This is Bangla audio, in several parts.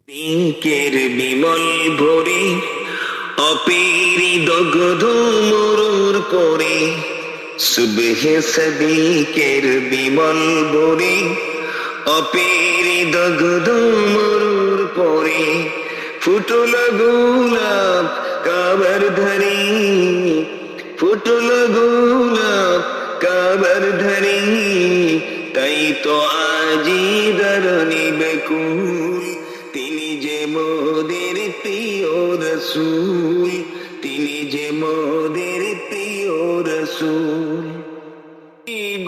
পিঙ্কের বিমল ভরে অপেরি দগ্ধ মরুর পরে সুবহে সদিকের বিমল ভরে অপেরি দগ্ধ মরুর পরে ফুটল গোলাপ কাবার ধরে ফুটল গোলাপ কাবার ধরে তাই তো আজি ধরণী বেকুল তিনি যে মোদের প্রিয় রসূল তিনি যে মোদের প্রিয় রসূল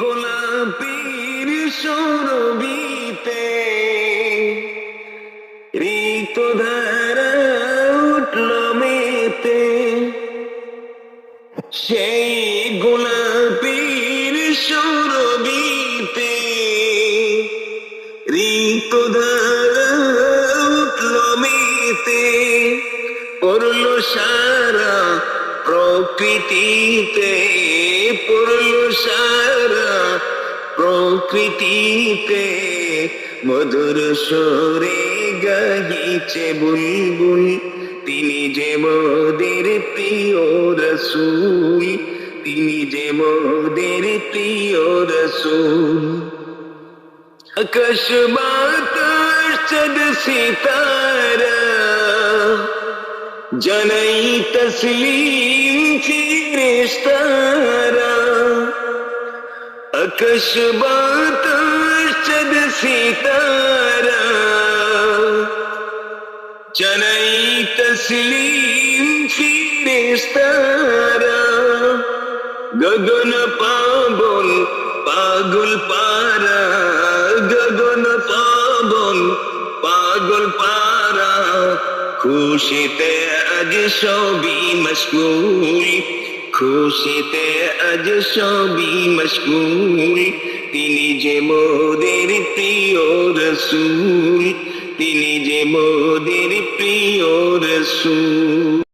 গোলাপীর সরবিতে ঋত ধারা উঠল মেতে সেই গোলাপীর সরবিতে ঋত ধারা উঠল মেতে পড়ল সারা প্রকৃতিতে পড়ল সারা প্রকৃতিতে মধুর সুরে গাহিছে বুলবুল তিনি যে মোদের প্রিয় রসূল তিনি যে মোদের প্রিয় রসূল আকাশ বাতাস চাঁদ সিতারা জানাই তসলিম ফিরিস্তারা আকাশ বাতাস চাঁদ সিতারা জানাই তসলিম ফিরিস্তারা গগন পাবন পাগল পারা গগন পাবন পাগল পারা খুশিতে আজ সবই মশগুল খুশিতে আজ সবই মশগুল তিনি যে মোদের প্রিয় রসূল তিনি যে মোদের প্রিয় রসূল।